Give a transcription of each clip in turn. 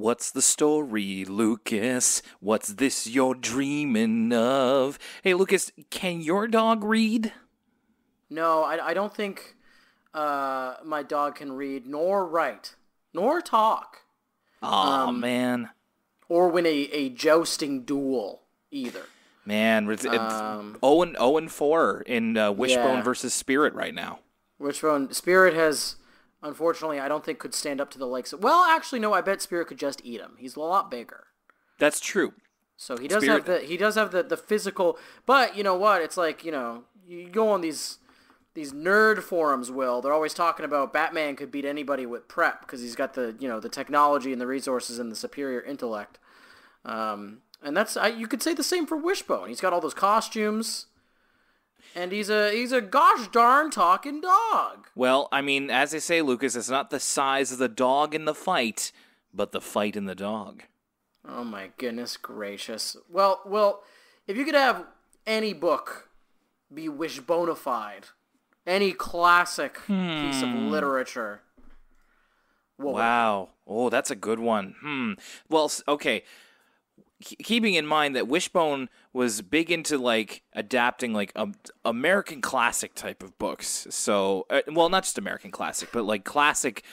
What's the story, Lucas? What's this you're dreaming of? Hey, Lucas, can your dog read? No, I don't think my dog can read, nor write, nor talk. Oh, man. Or win a jousting duel, either. Man, it's 0-4 in Wishbone versus Spirit right now. Wishbone, Spirit has, unfortunately, I don't think could stand up to the likes of... Well, actually, no, I bet Spirit could just eat him. He's a lot bigger. That's true. So he does have the physical... But, you know what? It's like, you know, you go on these nerd forums, Will. They're always talking about Batman could beat anybody with prep because he's got the, you know, the technology and the resources and the superior intellect. And that's you could say the same for Wishbone. He's got all those costumes, and he's a gosh darn talking dog. Well, I mean, as they say, Lucas, it's not the size of the dog in the fight, but the fight in the dog. Oh my goodness gracious! Well, if you could have any book be Wishbone-ified, any classic piece of literature. Wow. Oh, that's a good one. Well, okay. Keeping in mind that Wishbone was big into like adapting like American classic type of books. So, well, not just American classic, but like classic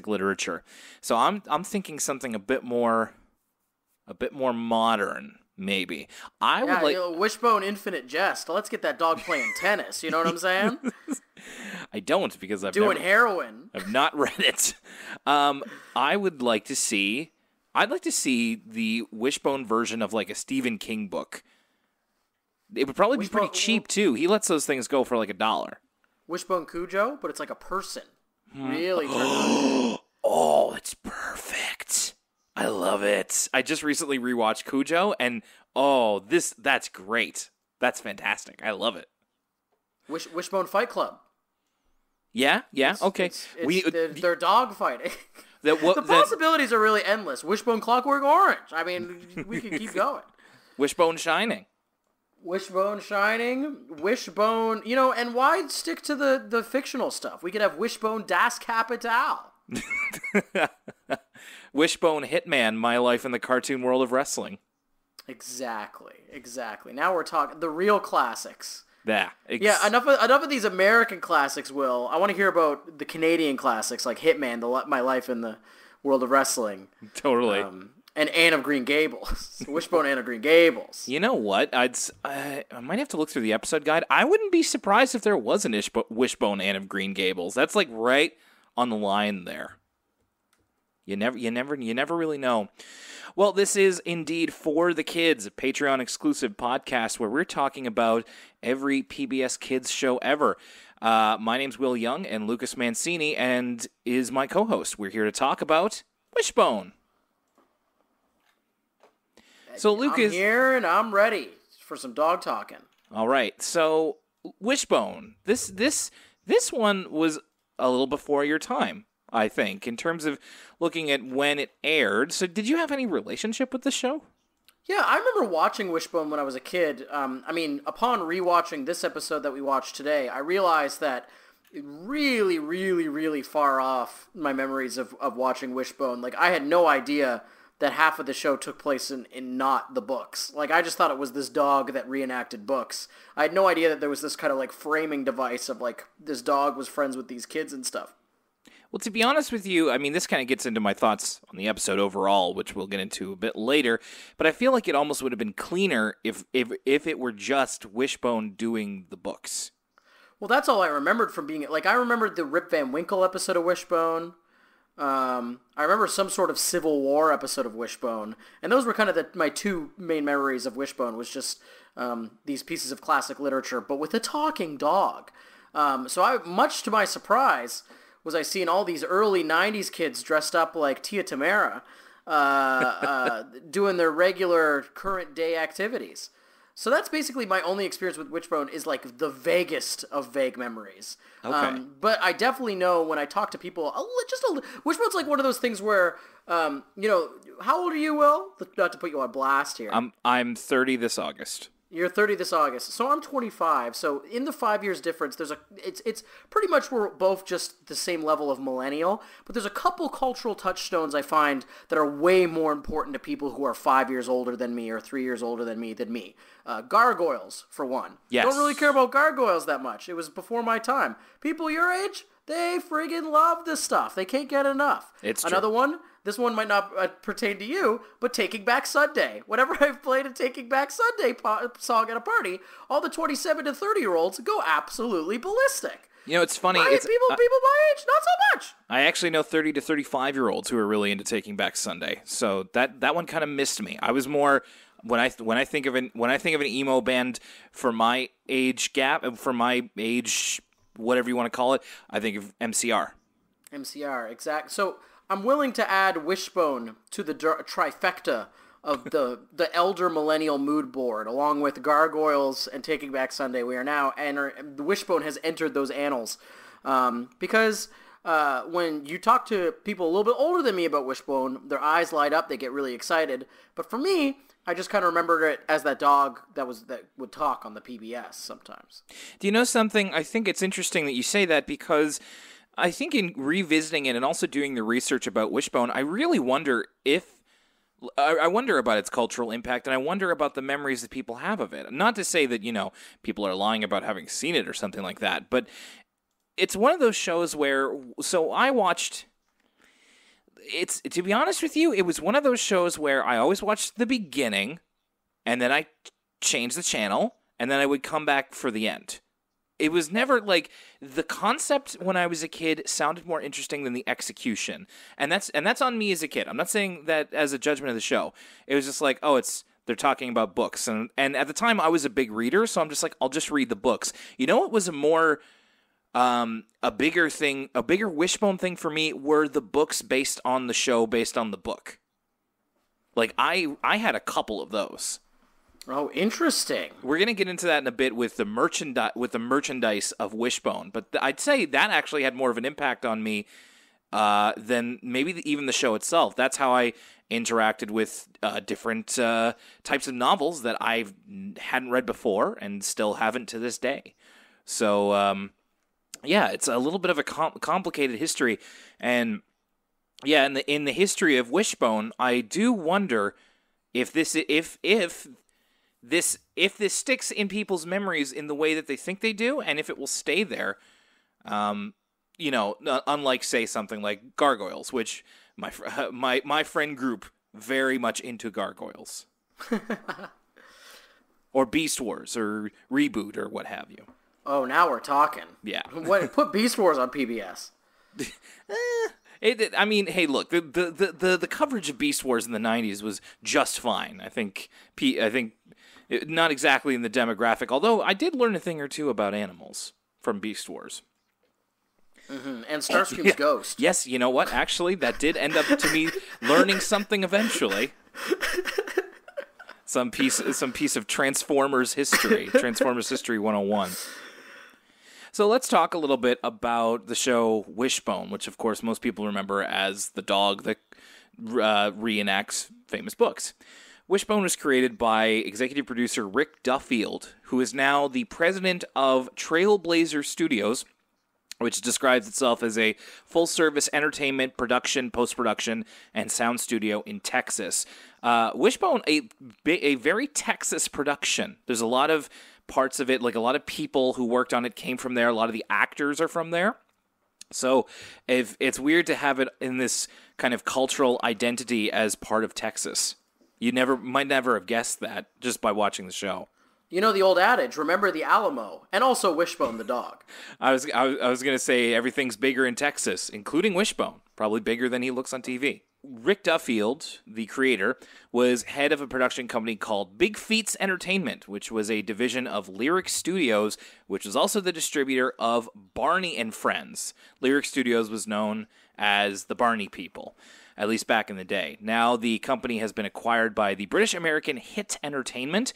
literature. So I'm thinking something a bit more modern, maybe. I would like Wishbone Infinite Jest. Let's get that dog playing tennis. You know what I'm saying? I don't because I've doing heroin. I've not read it. I'd like to see the Wishbone version of like a Stephen King book. It would probably be pretty cheap too. He lets those things go for like $1. Wishbone Cujo, but it's like a person. Really? Oh, it's perfect. I love it. I just recently rewatched Cujo, and that's great. That's fantastic. I love it. Wishbone Fight Club. Yeah. Okay. They're dog fighting. The possibilities are really endless. Wishbone Clockwork Orange. I mean, we can keep going. Wishbone Shining. Wishbone, you know, and why stick to the fictional stuff? We could have Wishbone Das Kapital. Wishbone Hitman, My Life in the Cartoon World of Wrestling. Exactly. Now we're talking the real classics. Yeah. Enough of these American classics, Will. I want to hear about the Canadian classics like Hitman, My Life in the World of Wrestling. Totally. And Anne of Green Gables. Wishbone Anne of Green Gables. You know what? I might have to look through the episode guide. I wouldn't be surprised if there was an Wishbone Anne of Green Gables. That's like right on the line there. You never really know. Well, this is indeed For the Kids, a Patreon-exclusive podcast where we're talking about every PBS Kids show ever. My name's Will Young, and Lucas Mancini and is my co-host. We're here to talk about Wishbone. So, Lucas, I'm here and I'm ready for some dog talking. All right. So, Wishbone. This one was a little before your time, I think, in terms of looking at when it aired. So did you have any relationship with the show? Yeah, I remember watching Wishbone when I was a kid. Upon rewatching this episode that we watched today, I realized that really, really, really far off my memories of watching Wishbone. Like, I had no idea that half of the show took place in not the books. Like, I just thought it was this dog that reenacted books. I had no idea that there was this kind of, like, framing device of, like, this dog was friends with these kids and stuff. Well, to be honest with you, I mean, this kind of gets into my thoughts on the episode overall, which we'll get into a bit later, but I feel like it almost would have been cleaner if it were just Wishbone doing the books. Well, that's all I remembered from being... Like, I remembered the Rip Van Winkle episode of Wishbone. I remember some sort of Civil War episode of Wishbone, and those were kind of my two main memories of Wishbone, was just these pieces of classic literature, but with a talking dog. So much to my surprise... was I seeing all these early 90s kids dressed up like Tia Tamara doing their regular current day activities. So that's basically my only experience with Wishbone, is like the vaguest of vague memories. Okay. But I definitely know when I talk to people, Wishbone's like one of those things where, how old are you, Will? Not to put you on blast here. I'm 30 this August. You're 30 this August, so I'm 25. So in the 5 years difference, it's pretty much we're both just the same level of millennial. But there's a couple cultural touchstones I find that are way more important to people who are 5 years older than me or 3 years older than me. Gargoyles, for one. Yes. Don't really care about gargoyles that much. It was before my time. People your age, they friggin' love this stuff. They can't get enough. It's true. Another one. This one might not pertain to you, but Taking Back Sunday. Whenever I've played a Taking Back Sunday song at a party, all the 27 to 30-year-olds go absolutely ballistic. You know, it's funny. People my age, not so much. I actually know 30 to 35-year-olds who are really into Taking Back Sunday. So that one kind of missed me. I was more when I think of an emo band for my age gap, for my age, whatever you want to call it, I think of MCR. MCR, exact. So I'm willing to add Wishbone to the trifecta of the elder millennial mood board, along with Gargoyles and Taking Back Sunday. We are now, and the Wishbone has entered those annals. Because when you talk to people a little bit older than me about Wishbone, their eyes light up, they get really excited. But for me, I just kind of remembered it as that dog that would talk on the PBS sometimes. Do you know something? I think it's interesting that you say that, because I think in revisiting it and also doing the research about Wishbone, I really wonder I wonder about its cultural impact, and I wonder about the memories that people have of it. Not to say that, people are lying about having seen it or something like that, but it's one of those shows where, so I watched, to be honest with you, it was one of those shows where I always watched the beginning, and then I changed the channel, and then I would come back for the end. It was never like the concept when I was a kid sounded more interesting than the execution. And that's on me as a kid. I'm not saying that as a judgment of the show. It was just like, they're talking about books. And at the time I was a big reader, so I'm just like, I'll just read the books. You know what was a more a bigger Wishbone thing for me were the books based on the show, based on the book. Like I had a couple of those. Oh, interesting. We're going to get into that in a bit with the merchandise of Wishbone, but I'd say that actually had more of an impact on me than maybe even the show itself. That's how I interacted with different types of novels that I hadn't read before and still haven't to this day. So, it's a little bit of a complicated history. And, in the history of Wishbone, I do wonder if this sticks in people's memories in the way that they think they do, and if it will stay there, unlike, say, something like Gargoyles, which my friend group very much into Gargoyles. Or Beast Wars, or Reboot, or what have you. Oh, now we're talking. Yeah. Put Beast Wars on PBS. Hey, look, the coverage of Beast Wars in the 90s was just fine. I think not exactly in the demographic, although I did learn a thing or two about animals from Beast Wars. Mm-hmm. And Starscream's ghost. Yes, you know what? Actually, that did end up to me learning something eventually. Some piece of Transformers history. Transformers History 101. So let's talk a little bit about the show Wishbone, which of course most people remember as the dog that reenacts famous books. Wishbone was created by executive producer Rick Duffield, who is now the president of Trailblazer Studios, which describes itself as a full-service entertainment, production, post-production, and sound studio in Texas. Wishbone, a very Texas production. There's a lot of parts of it, like a lot of people who worked on it came from there. A lot of the actors are from there. So if it's weird to have it in this kind of cultural identity as part of Texas. You might never have guessed that just by watching the show. You know the old adage, remember the Alamo, and also Wishbone the dog. I was going to say everything's bigger in Texas, including Wishbone, probably bigger than he looks on TV. Rick Duffield, the creator, was head of a production company called Big Feats Entertainment, which was a division of Lyric Studios, which was also the distributor of Barney and Friends. Lyric Studios was known as the Barney people, at least back in the day. Now the company has been acquired by the British American Hit Entertainment,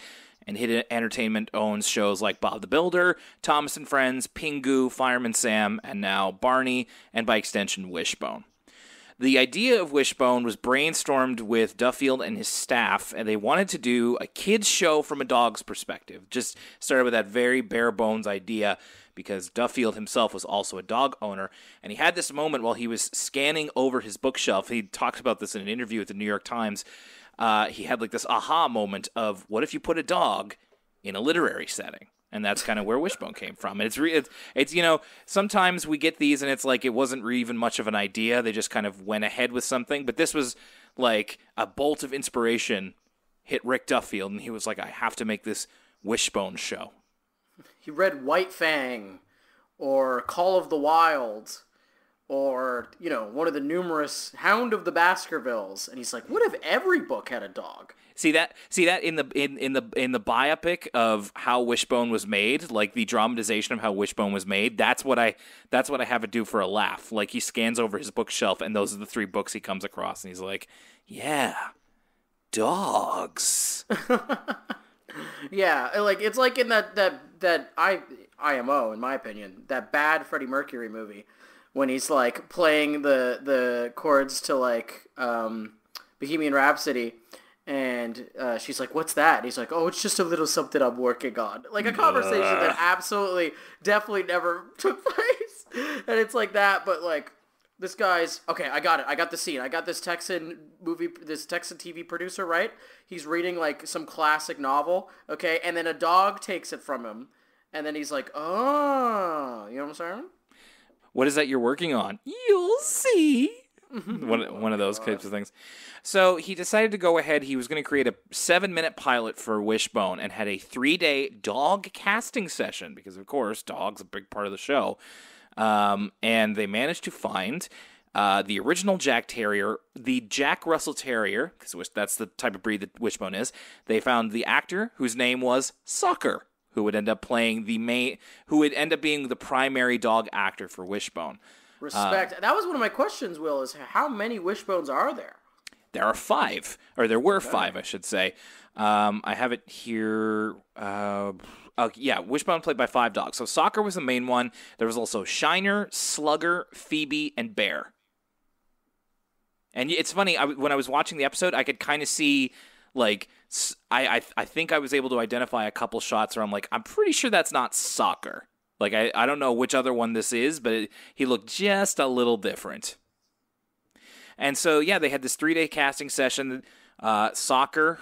and Hit Entertainment owns shows like Bob the Builder, Thomas and Friends, Pingu, Fireman Sam, and now Barney, and by extension Wishbone. The idea of Wishbone was brainstormed with Duffield and his staff, and they wanted to do a kids show from a dog's perspective. Just started with that very bare bones idea because Duffield himself was also a dog owner, and he had this moment while he was scanning over his bookshelf. He talked about this in an interview with the New York Times. He had like this aha moment of, what if you put a dog in a literary setting? And that's kind of where Wishbone came from. And it's sometimes we get these and it's like it wasn't even much of an idea. They just kind of went ahead with something. But this was like a bolt of inspiration hit Rick Duffield, and he was like, I have to make this Wishbone show. He read White Fang or Call of the Wild or, one of the numerous Hound of the Baskervilles. And he's like, what if every book had a dog? See that in the biopic of how Wishbone was made, like the dramatization of how Wishbone was made. That's what I have it do for a laugh. Like he scans over his bookshelf, and those are the 3 books he comes across, and he's like, "Yeah, dogs." Yeah, like it's like in that IMO, in my opinion, that bad Freddie Mercury movie when he's like playing the chords to like Bohemian Rhapsody. And she's like, what's that? And he's like, oh, it's just a little something I'm working on. Like a conversation that absolutely, definitely never took place. And it's like that, but like, this guy's, okay, I got it. I got the scene. I got this Texan TV producer, right? He's reading like some classic novel, okay? And then a dog takes it from him. And then he's like, oh, you know what I'm saying? What is that you're working on? You'll see. One of those types of things. So he decided to go ahead. He was going to create a 7-minute pilot for Wishbone and had a 3-day dog casting session because, of course, dogs are a big part of the show. And they managed to find the original Jack Terrier, the Jack Russell Terrier, because that's the type of breed that Wishbone is. They found the actor whose name was Soccer, who would end up being the primary dog actor for Wishbone. Respect. That was one of my questions, Will, is how many Wishbones are there? There are 5, or there were 5, I should say. I have it here. Wishbone played by 5 dogs. So Soccer was the main one. There was also Shiner, Slugger, Phoebe, and Bear. And it's funny, when I was watching the episode, I could kind of see, like, I think I was able to identify a couple shots where I'm like, I'm pretty sure that's not Soccer. Like, I don't know which other one this is, but he looked just a little different. And so, yeah, they had this 3-day casting session. Soccer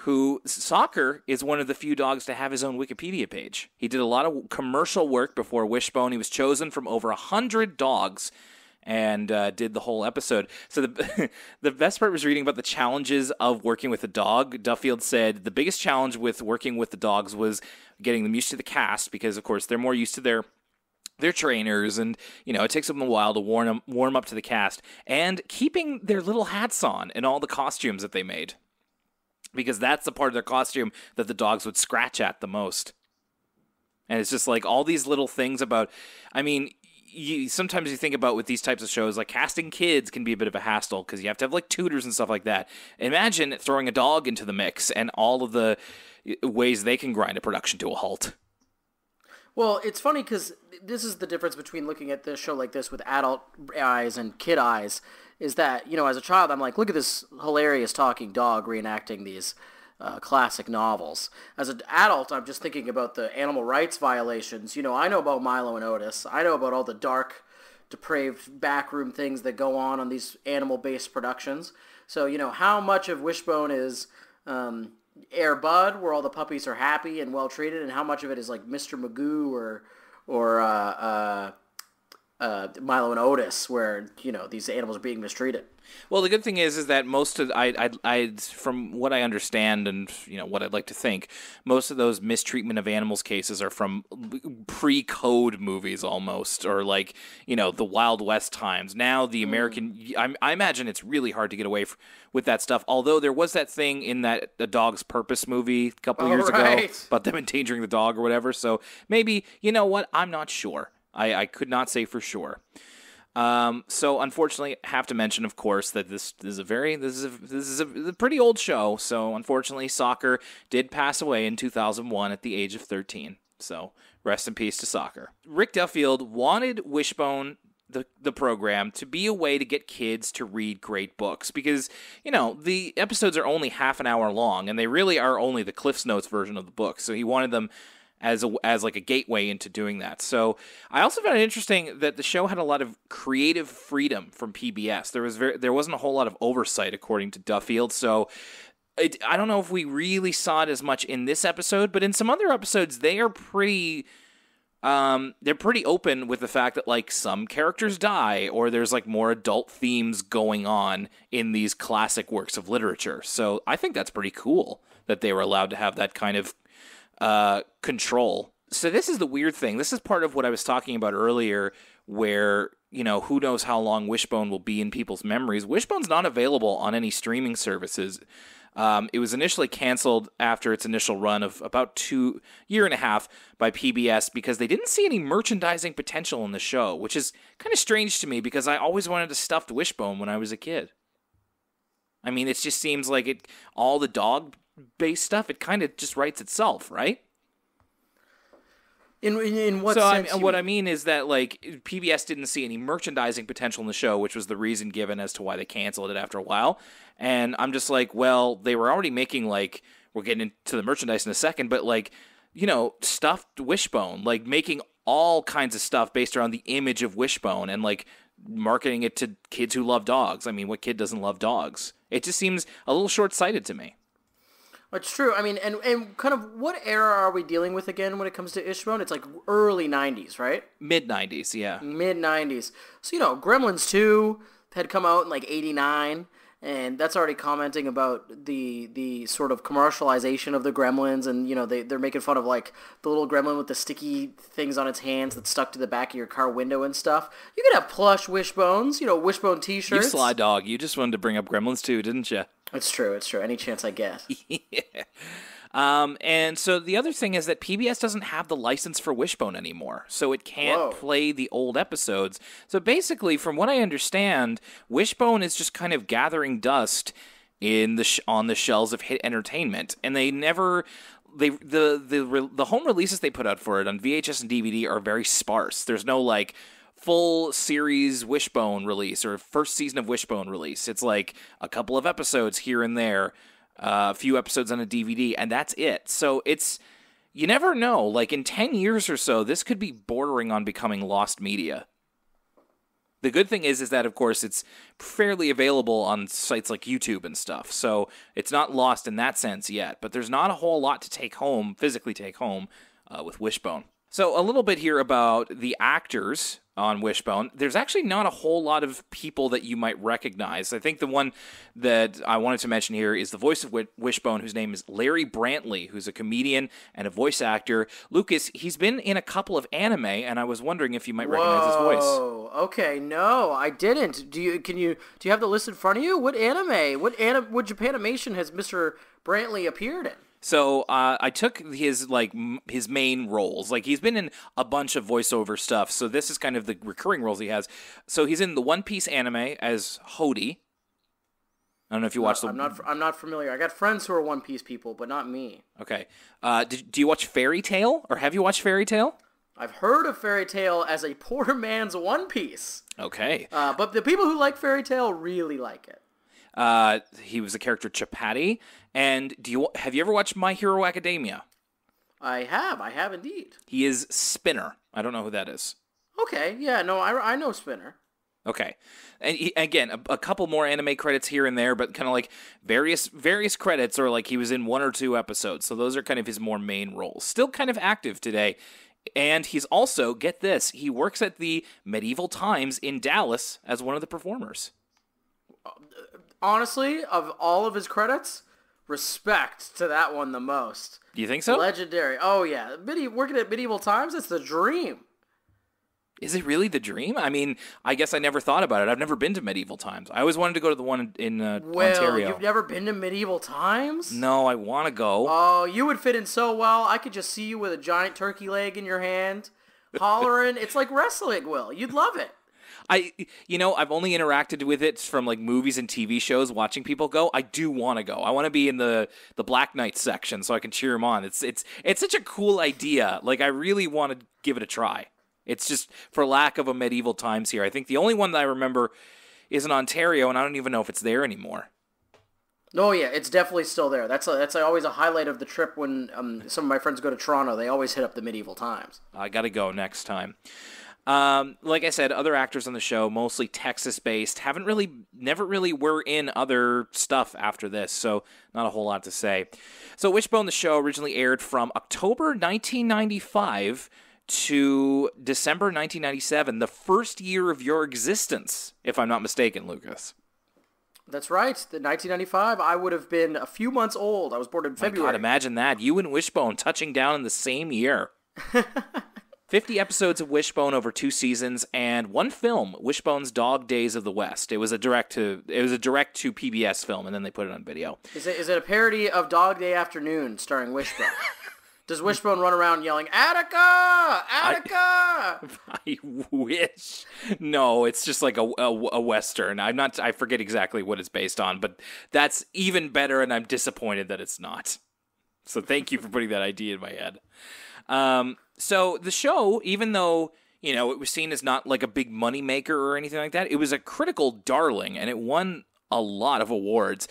is one of the few dogs to have his own Wikipedia page. He did a lot of commercial work before Wishbone. He was chosen from over 100 dogs and did the whole episode. So the best part was reading about the challenges of working with a dog. Duffield said the biggest challenge with working with the dogs was getting them used to the cast because, of course, they're more used to their trainers, and it takes them a while to warm up to the cast, and keeping their little hats on in all the costumes that they made, because that's the part of their costume that the dogs would scratch at the most. And it's just like all these little things about, sometimes you think about with these types of shows, like casting kids can be a bit of a hassle because you have to have like tutors and stuff like that. Imagine throwing a dog into the mix and all of the ways they can grind a production to a halt. Well, it's funny because this is the difference between looking at this show like this with adult eyes and kid eyes, is that, as a child, I'm like, look at this hilarious talking dog reenacting these classic novels. As an adult, I'm just thinking about the animal rights violations. I know about Milo and Otis. I know about all the dark, depraved backroom things that go on these animal-based productions. So, how much of Wishbone is Air Bud, where all the puppies are happy and well treated, and how much of it is like Mr. Magoo or Milo and Otis, where these animals are being mistreated. Well, the good thing is that most of I from what I understand and what I'd like to think, most of those mistreatment of animals cases are from pre-code movies almost, or like the Wild West times. Now the American, I imagine it's really hard to get away with that stuff. Although there was that thing in that A Dog's Purpose movie a couple years ago about them endangering the dog or whatever. So maybe I'm not sure. I could not say for sure. So unfortunately, I have to mention, of course, that this is a pretty old show. So unfortunately, Soccer did pass away in 2001 at the age of 13. So rest in peace to Soccer. Rick Duffield wanted Wishbone the program to be a way to get kids to read great books because, the episodes are only half an hour long and they really are only the Cliff's Notes version of the book. So he wanted them as like a gateway into doing that. So I also found it interesting that the show had a lot of creative freedom from PBS. There wasn't a whole lot of oversight, according to Duffield. So I don't know if we really saw it as much in this episode, but in some other episodes, they are pretty open with the fact that like some characters die or there's like more adult themes going on in these classic works of literature. So I think that's pretty cool that they were allowed to have that kind of control. So this is the weird thing. This is part of what I was talking about earlier where, who knows how long Wishbone will be in people's memories. Wishbone's not available on any streaming services. It was initially canceled after its initial run of about 2.5 years by PBS because they didn't see any merchandising potential in the show, which is kind of strange to me because I always wanted a stuffed Wishbone when I was a kid. I mean, it just seems like all the dog-based stuff, it kind of just writes itself, right? In what sense? So what I mean is that like PBS didn't see any merchandising potential in the show, which was the reason given as to why they canceled it after a while. And I'm just like, well, they were already making like, we're getting into the merchandise in a second, but like, stuffed Wishbone, like making all kinds of stuff based around the image of Wishbone and like marketing it to kids who love dogs. I mean, what kid doesn't love dogs? It just seems a little short-sighted to me. It's true. I mean, and kind of what era are we dealing with again when it comes to Wishbone? It's like early 90s, right? Mid-90s, yeah. Mid-90s. So, Gremlins 2 had come out in like 89, and that's already commenting about the sort of commercialization of the Gremlins, and, they're making fun of like the little gremlin with the sticky things on its hands that stuck to the back of your car window and stuff. You could have plush Wishbones, Wishbone t-shirts. You sly dog. You just wanted to bring up Gremlins 2, didn't you? It's true. Any chance I get. Yeah. And so the other thing is that PBS doesn't have the license for Wishbone anymore, so it can't play the old episodes. So basically, from what I understand, Wishbone is just kind of gathering dust on the shelves of Hit Entertainment, and they never. The home releases they put out for it on VHS and DVD are very sparse. There's no like full series Wishbone release or first season of Wishbone release. It's like a couple of episodes here and there, a few episodes on a DVD, and that's it. So you never know. Like in 10 years or so, this could be bordering on becoming lost media. The good thing is that, of course, it's fairly available on sites like YouTube and stuff. So it's not lost in that sense yet. But there's not a whole lot to physically take home with Wishbone. So a little bit here about the actors on Wishbone. There's actually not a whole lot of people that you might recognize. I think the one that I wanted to mention here is the voice of Wishbone, whose name is Larry Brantley, who's a comedian and a voice actor. Lucas, he's been in a couple of anime, and I was wondering if you might recognize his voice. Oh, okay. No, I didn't. Do you have the list in front of you? What Japanimation has Mr. Brantley appeared in? So I took his main roles. Like he's been in a bunch of voiceover stuff. So this is kind of the recurring roles he has. So he's in the One Piece anime as Hody. I don't know if you watched the. I'm not familiar. I got friends who are One Piece people, but not me. Okay. Do you watch Fairy Tail, or have you watched Fairy Tail? I've heard of Fairy Tail as a poor man's One Piece. Okay. But the people who like Fairy Tail really like it. He was the character Chapati. And have you ever watched My Hero Academia? I have indeed. He is Spinner. I don't know who that is. Okay, yeah, no, I know Spinner. Okay, and again, a couple more anime credits here and there, but kind of like various credits, or like he was in 1 or 2 episodes. So those are kind of his more main roles. Still kind of active today. And he's also, get this, he works at the Medieval Times in Dallas as one of the performers. Honestly, of all of his credits, respect to that one the most. Do you think so? Legendary. Oh, yeah. Working at Medieval Times, it's the dream. Is it really the dream? I mean, I guess I never thought about it. I've never been to Medieval Times. I always wanted to go to the one in Ontario. You've never been to Medieval Times? No, I want to go. Oh, you would fit in so well. I could just see you with a giant turkey leg in your hand, hollering. It's like wrestling, Will. You'd love it. I've only interacted with it from like movies and TV shows, watching people go. I do want to go. I want to be in the Black Knight section so I can cheer him on. It's such a cool idea. Like I really want to give it a try. It's just for lack of a medieval times here. I think the only one that I remember is in Ontario, and I don't even know if it's there anymore. Oh yeah, it's definitely still there. That's always a highlight of the trip when some of my friends go to Toronto. They always hit up the medieval times. I got to go next time. Like I said, other actors on the show, mostly Texas-based, never really were in other stuff after this, so not a whole lot to say. So Wishbone, the show, originally aired from October 1995 to December 1997, the first year of your existence, if I'm not mistaken, Lucas. That's right. The 1995, I would have been a few months old. I was born in February. My God, imagine that. You and Wishbone touching down in the same year. 50 episodes of Wishbone over 2 seasons, and 1 film, Wishbone's Dog Days of the West. It was a direct to PBS film, and then they put it on video. Is it a parody of Dog Day Afternoon starring Wishbone? Does Wishbone run around yelling, Attica! Attica! I wish. No, it's just like a Western. I forget exactly what it's based on, but that's even better, and I'm disappointed that it's not. So thank you for putting that idea in my head. So the show, even though, it was seen as not like a big moneymaker or anything like that, it was a critical darling, and it won a lot of awards.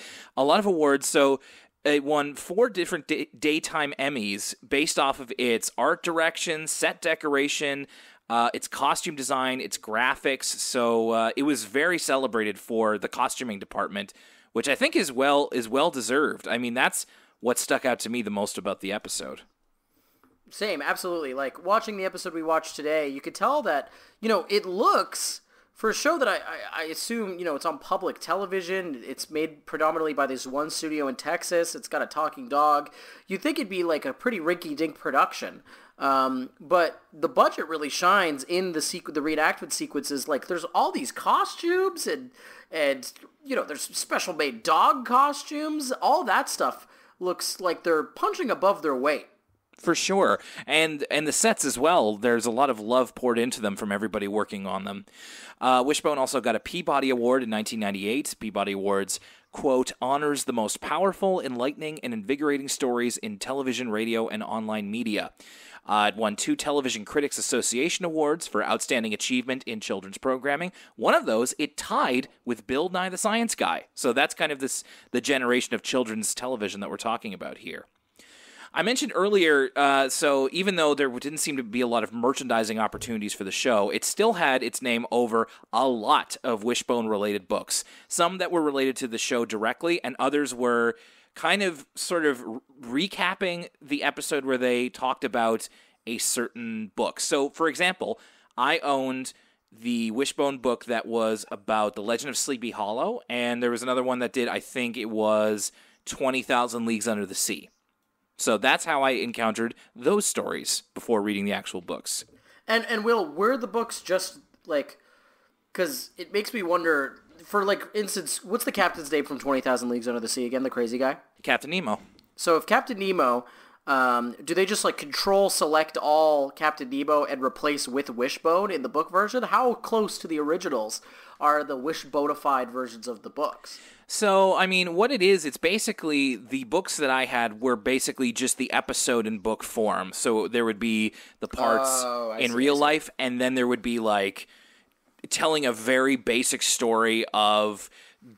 So it won 4 different daytime Emmys based off of its art direction, set decoration, its costume design, its graphics. So it was very celebrated for the costuming department, which I think is well deserved. I mean, that's what stuck out to me the most about the episode. Same, absolutely. Like, watching the episode we watched today, you could tell that, it looks, for a show that I assume, it's on public television, it's made predominantly by this one studio in Texas, it's got a talking dog, you'd think it'd be like a pretty rinky-dink production. But the budget really shines in the reenactment sequences. Like, there's all these costumes and there's special made dog costumes. All that stuff looks like they're punching above their weight. For sure. And the sets as well, there's a lot of love poured into them from everybody working on them. Wishbone also got a Peabody Award in 1998. Peabody Awards, quote, honors the most powerful, enlightening, and invigorating stories in television, radio, and online media. It won 2 Television Critics Association Awards for Outstanding Achievement in Children's Programming. One of those, it tied with Bill Nye the Science Guy. So that's kind of the generation of children's television that we're talking about here. I mentioned earlier, so even though there didn't seem to be a lot of merchandising opportunities for the show, it still had its name over a lot of Wishbone-related books. Some that were related to the show directly, and others were kind of sort of recapping the episode where they talked about a certain book. So, for example, I owned the Wishbone book that was about the Legend of Sleepy Hollow, and there was another one that did, I think it was 20,000 Leagues Under the Sea. So that's how I encountered those stories before reading the actual books. And Will, were the books just like, because it makes me wonder, for like instance, what's the captain's name from 20,000 Leagues Under the Sea again, the crazy guy? Captain Nemo. So if Captain Nemo, do they just like control select all Captain Nemo and replace with Wishbone in the book version? How close to the originals are the Wishbone-ified versions of the books? So, I mean, what it is, it's basically, the books that I had were basically just the episode in book form. So there would be the parts in real life, and then there would be, like, telling a very basic story of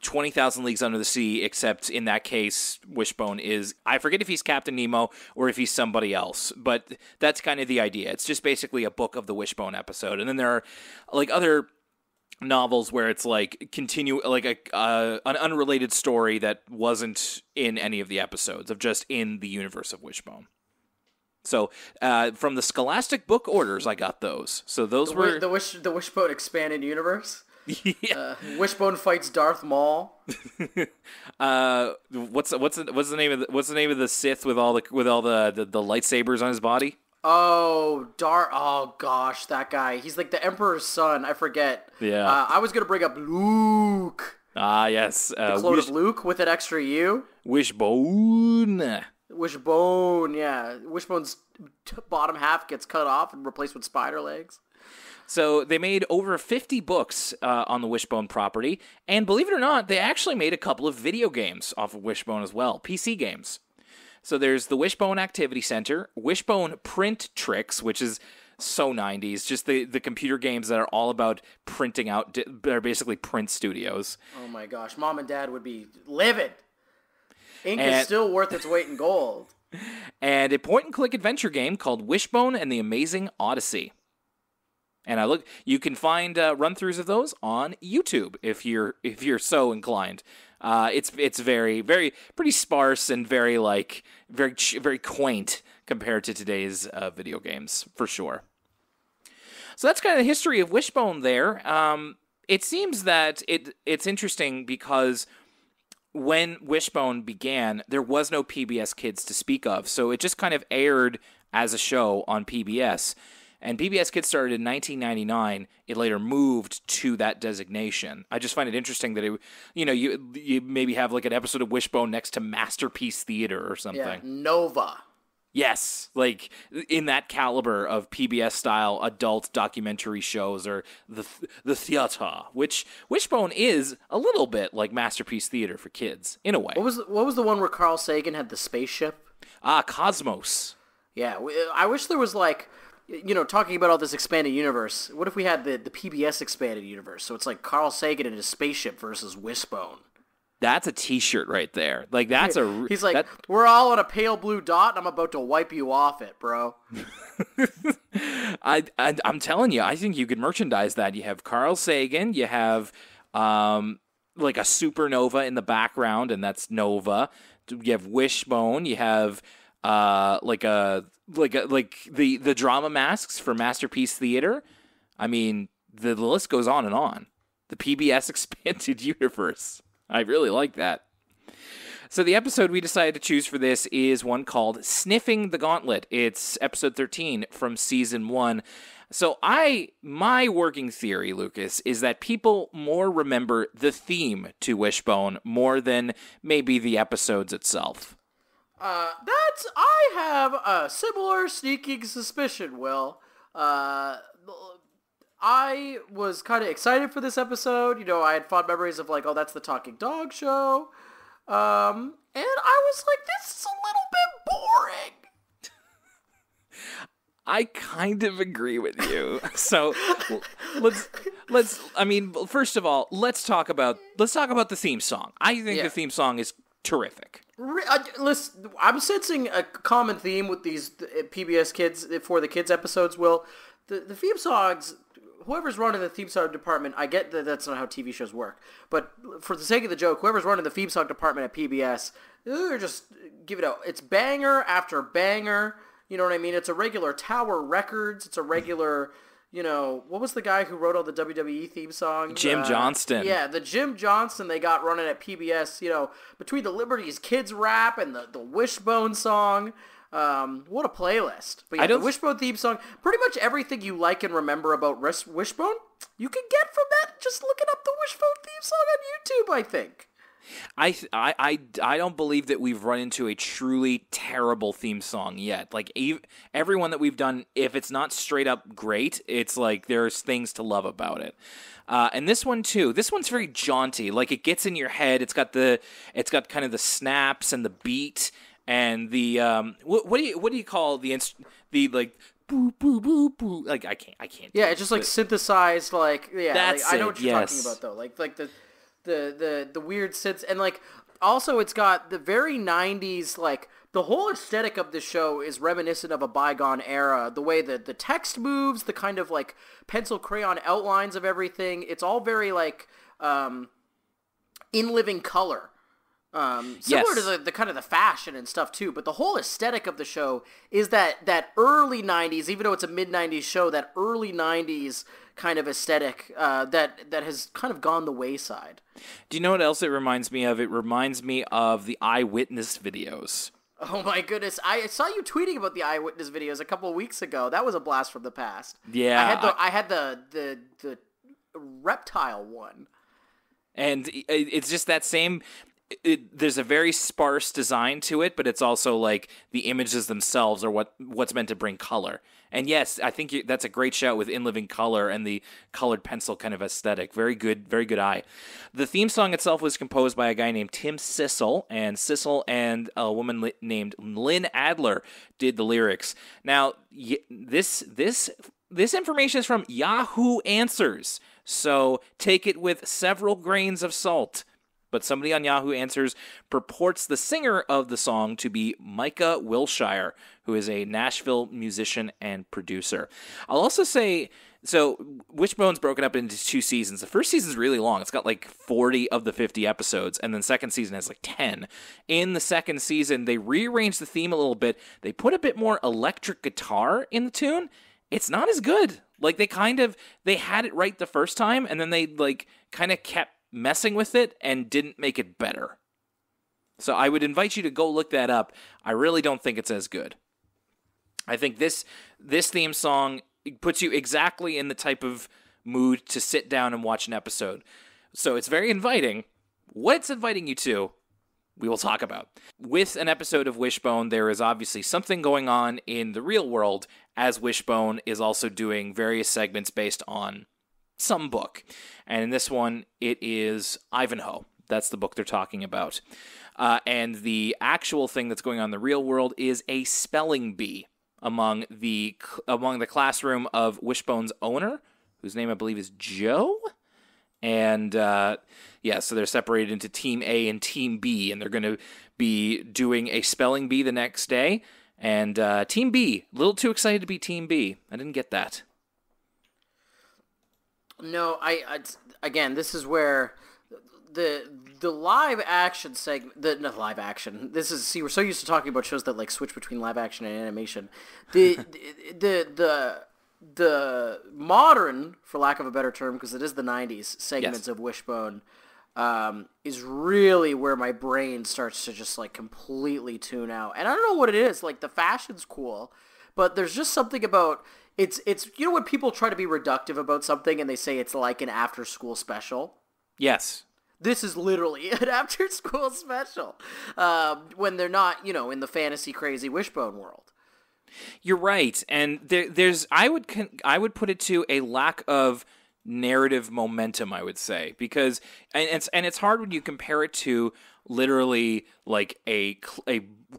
20,000 Leagues Under the Sea, except in that case, Wishbone is, I forget if he's Captain Nemo or if he's somebody else, but that's kind of the idea. It's just basically a book of the Wishbone episode. And then there are, like, other novels where it's like an unrelated story that wasn't in any of the episodes, of just in the universe of Wishbone. So from the Scholastic Book Orders, I got those. So those were the Wishbone Expanded Universe. Yeah. Wishbone fights Darth Maul. What's the name of the Sith with all the lightsabers on his body? Oh, gosh, that guy. He's like the Emperor's son. I forget. Yeah. I was going to bring up Luke. Ah, yes. The clone of Luke with an extra U. Wishbone. Wishbone, yeah. Wishbone's bottom half gets cut off and replaced with spider legs. So they made over 50 books on the Wishbone property. And believe it or not, they actually made a couple of video games off of Wishbone as well. PC games. So there's the Wishbone Activity Center, Wishbone Print Tricks, which is So 90s. Just the computer games that are all about printing out. They're basically print studios. Oh my gosh, Mom and Dad would be livid. Ink is still worth its weight in gold. And a point-and-click adventure game called Wishbone and the Amazing Odyssey. And you can find run-throughs of those on YouTube if you're so inclined. It's very, very pretty sparse and very very quaint compared to today's video games for sure. So that's kind of the history of Wishbone there. It seems that it's interesting because when Wishbone began, there was no PBS Kids to speak of, so it just kind of aired as a show on PBS. And PBS Kids started in 1999. It later moved to that designation. I just find it interesting that you maybe have like an episode of Wishbone next to Masterpiece Theater or something. Yeah, Nova. Yes, like in that caliber of PBS-style adult documentary shows or the theater, which Wishbone is a little bit like Masterpiece Theater for kids, in a way. What was the one where Carl Sagan had the spaceship? Cosmos. Yeah, I wish there was like, talking about all this expanded universe, what if we had the PBS Expanded Universe? So it's like Carl Sagan and his spaceship versus Wishbone. That's a T-shirt right there. Like he's like, we're all on a pale blue dot, and I'm about to wipe you off it, bro. I'm telling you, I think you could merchandise that. You have Carl Sagan, you have like a supernova in the background, and that's Nova. You have Wishbone, you have like the drama masks for Masterpiece Theater. I mean, the list goes on and on. The PBS Expanded Universe. I really like that. So the episode we decided to choose for this is one called Sniffing the Gauntlet. It's episode 13 from season 1. So my working theory, Lucas, is that people more remember the theme to Wishbone more than maybe the episodes itself. I have a similar sneaking suspicion, Will. I was kind of excited for this episode. I had fond memories of like, oh, that's the Talking Dog show. And I was like, this is a little bit boring. I kind of agree with you. So let's first of all, let's talk about the theme song. I think the theme song is terrific. Listen, I'm sensing a common theme with these PBS Kids for the kids episodes. Will the theme songs? Whoever's running the theme song department, I get that that's not how TV shows work, but for the sake of the joke, whoever's running the theme song department at PBS, they're just give it out. It's banger after banger. You know what I mean? It's a regular Tower Records. It's a regular. What was the guy who wrote all the WWE theme songs? Jim Johnston. Yeah, the Jim Johnston they got running at PBS, between the Liberties Kids rap and the Wishbone song. What a playlist. But yeah, the Wishbone theme song, pretty much everything you like and remember about Wishbone, you can get from that just looking up the Wishbone theme song on YouTube, I think. I don't believe that we've run into a truly terrible theme song yet. Like everyone that we've done, if it's not straight up great, it's like there's things to love about it. And this one too. This one's very jaunty. Like it gets in your head. It's got kind of the snaps and the beat and the what do you call the like boo boo boo boo, like I can't. Yeah, it's just like synthesized, like that's like, I know what you're talking about though. Like the weird synths, and like also it's got the very 90s, like the whole aesthetic of the show is reminiscent of a bygone era. The way that the text moves, the kind of like pencil crayon outlines of everything, it's all very like in living color. Similar to the kind of the fashion and stuff too, but the whole aesthetic of the show is that early 90s, even though it's a mid-90s show, that early 90s kind of aesthetic that has kind of gone the wayside. Do you know what else it reminds me of? It reminds me of the Eyewitness videos. Oh my goodness. I saw you tweeting about the Eyewitness videos a couple of weeks ago. That was a blast from the past. Yeah. I had the reptile one. And it's just that same... there's a very sparse design to it, but it's also like the images themselves are what's meant to bring color. And yes, I think that's a great shout with In Living Color and the colored pencil kind of aesthetic. Very good eye. The theme song itself was composed by a guy named Tim Sissel, and a woman named Lynn Adler did the lyrics. Now, this information is from Yahoo Answers, so take it with several grains of salt. But somebody on Yahoo Answers purports the singer of the song to be Micah Wilshire, who is a Nashville musician and producer. I'll also say, so Wishbone's broken up into 2 seasons. The first season's really long. It's got like 40 of the 50 episodes, and then second season has like 10. In the second season, they rearranged the theme a little bit. They put a bit more electric guitar in the tune. It's not as good. Like they had it right the first time, and then they like kind of kept messing with it and didn't make it better. So I would invite you to go look that up. I really don't think it's as good. I think this theme song puts you exactly in the type of mood to sit down and watch an episode. So it's very inviting. What it's inviting you to, we will talk about. With an episode of Wishbone, there is obviously something going on in the real world, as Wishbone is also doing various segments based on some book. And in this one, it is Ivanhoe. That's the book they're talking about. And the actual thing that's going on in the real world is a spelling bee among the classroom of Wishbone's owner, whose name I believe is Joe. And so they're separated into Team A and Team B, and they're going to be doing a spelling bee the next day. And Team B, a little too excited to be Team B. I didn't get that. No, again, this is where the live action segment, not live action. This is, see, we're so used to talking about shows that like switch between live action and animation. The modern, for lack of a better term, because it is the 90s segments of Wishbone, is really where my brain starts to just like completely tune out. And I don't know what it is. Like the fashion's cool, but there's just something about it's you know when people try to be reductive about something and they say it's like an after school special? Yes. This is literally an after school special. When they're not, in the fantasy crazy Wishbone world. You're right. And there's I would put it to a lack of narrative momentum, I would say, because it's hard when you compare it to literally like a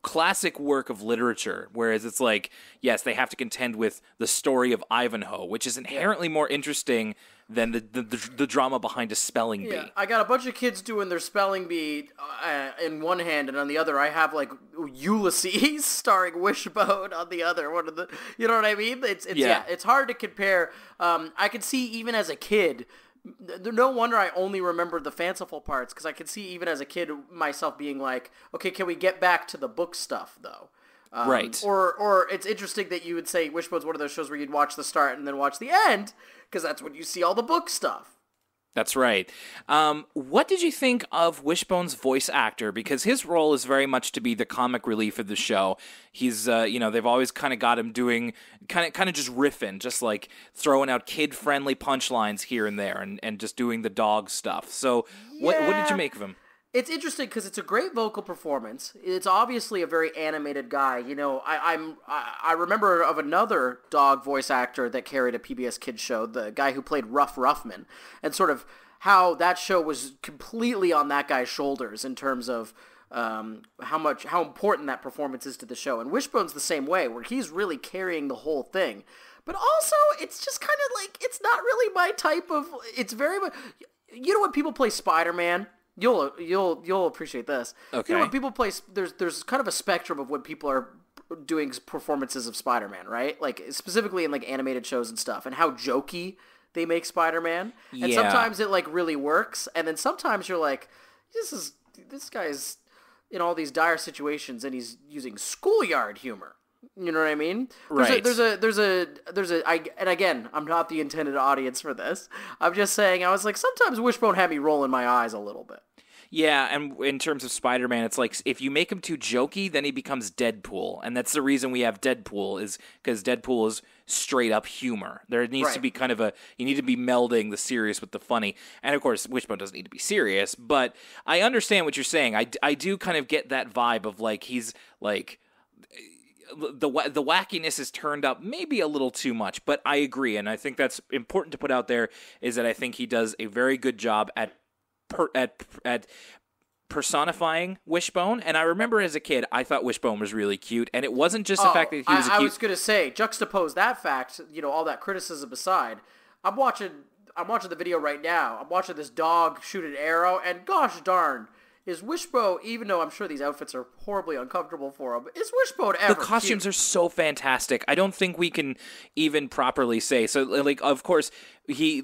classic work of literature, whereas it's like, yes, they have to contend with the story of Ivanhoe, which is inherently more interesting than the drama behind a spelling bee. I got a bunch of kids doing their spelling bee in one hand, and on the other I have like Ulysses starring Wishbone on the other. One of the, you know what I mean? It's hard to compare. I could see even as a kid. No wonder I only remembered the fanciful parts, because I could see even as a kid myself being like, okay, can we get back to the book stuff though? Right. Or it's interesting that you would say Wishbone's one of those shows where you'd watch the start and then watch the end, because that's when you see all the book stuff. That's right. What did you think of Wishbone's voice actor? Because his role is very much to be the comic relief of the show. He's, they've always kind of got him doing, kind of just riffing, just like throwing out kid-friendly punchlines here and there, and just doing the dog stuff. So, what did you make of him? It's interesting because it's a great vocal performance. It's obviously a very animated guy. I remember of another dog voice actor that carried a PBS Kids show, the guy who played Ruff Ruffman, and sort of how that show was completely on that guy's shoulders in terms of how important that performance is to the show. And Wishbone's the same way, where he's really carrying the whole thing. But also, it's just kind of like, it's not really my type of. It's very much. When people play Spider-Man. You'll appreciate this. Okay. When people play, there's kind of a spectrum of when people are doing performances of Spider-Man, right? Like specifically in like animated shows and stuff, and how jokey they make Spider-Man. And sometimes it like really works, and then sometimes you're like, this guy's in all these dire situations, and he's using schoolyard humor. You know what I mean? Right. And again, I'm not the intended audience for this. I'm just saying, I was like, sometimes Wishbone had me rolling my eyes a little bit. Yeah, and in terms of Spider-Man, it's like if you make him too jokey, then he becomes Deadpool. And that's the reason we have Deadpool, is because Deadpool is straight up humor. There needs to be kind of you need to be melding the serious with the funny. And of course, Wishbone doesn't need to be serious, but I understand what you're saying. I do kind of get that vibe of like he's like the wackiness is turned up maybe a little too much, but I agree. And I think that's important to put out there, is that I think he does a very good job at personifying Wishbone. And I remember as a kid, I thought Wishbone was really cute, and it wasn't just the fact that he was I was going to say, juxtapose that fact, all that criticism aside, I'm watching the video right now. I'm watching this dog shoot an arrow, and gosh darn, is Wishbone, even though I'm sure these outfits are horribly uncomfortable for him, is Wishbone ever The costumes cute? are so fantastic. I don't think we can even properly say. So, like, of course, he's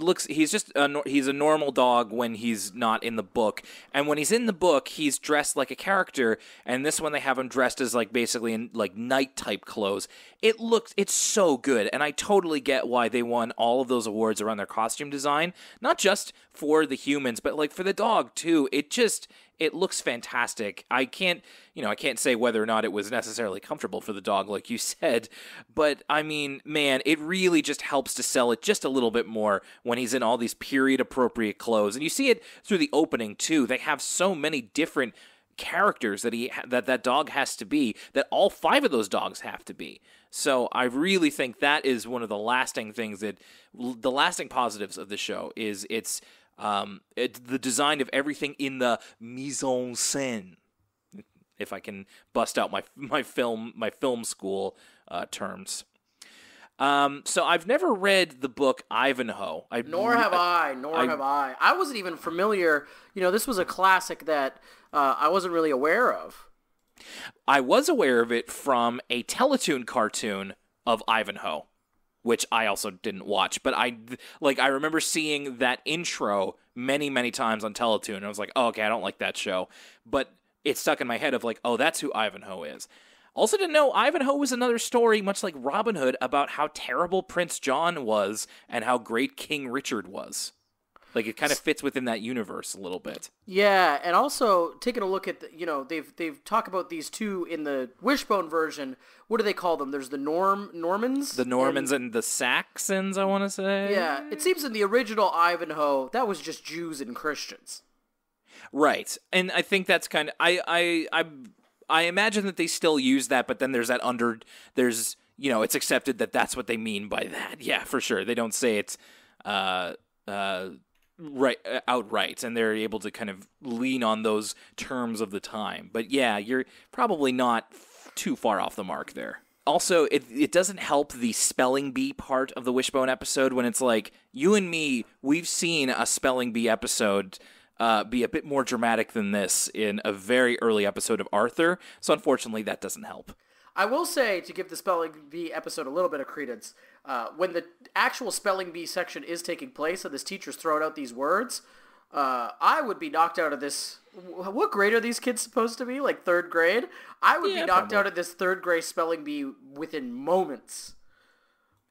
a normal dog when he's not in the book. And when he's in the book, he's dressed like a character. And this one, they have him dressed as, like, basically in, like, night-type clothes. It's so good. And I totally get why they won all of those awards around their costume design. Not just for the humans, but, like, for the dog, too. It looks fantastic. I can't say whether or not it was necessarily comfortable for the dog, like you said, but I mean, man, it really just helps to sell it just a little bit more when he's in all these period-appropriate clothes. And you see it through the opening, too. They have so many different characters that dog has to be, that all 5 of those dogs have to be. So I really think that is one of the lasting positives of the show is the design of everything in the mise en scène, if I can bust out my film school terms. So I've never read the book Ivanhoe. Nor have I. I wasn't even familiar. This was a classic that I wasn't really aware of. I was aware of it from a Teletoon cartoon of Ivanhoe, which I also didn't watch, but I remember seeing that intro many, many times on Teletoon, and I was like, oh, okay, I don't like that show, but it stuck in my head of like, oh, that's who Ivanhoe is. Also didn't know Ivanhoe was another story, much like Robin Hood, about how terrible Prince John was and how great King Richard was. Like, it kind of fits within that universe a little bit. Yeah, and also taking a look at they've talked about these two in the Wishbone version. What do they call them? There's the Normans. The Normans and the Saxons, I want to say. Yeah, it seems in the original Ivanhoe that was just Jews and Christians. Right, and I think that's kind of I imagine that they still use that, but then there's it's accepted that that's what they mean by that. Yeah, for sure. They don't say it's right outright, and they're able to kind of lean on those terms of the time. But yeah, you're probably not too far off the mark there. Also, it doesn't help the spelling bee part of the Wishbone episode when it's like, you and me, we've seen a spelling bee episode be a bit more dramatic than this in a very early episode of Arthur, so unfortunately that doesn't help. I will say, to give the spelling bee episode a little bit of credence, when the actual spelling bee section is taking place and this teacher's throwing out these words, I would be knocked out of this. What grade are these kids supposed to be? Like 3rd grade? I would be knocked out of this 3rd grade spelling bee within moments.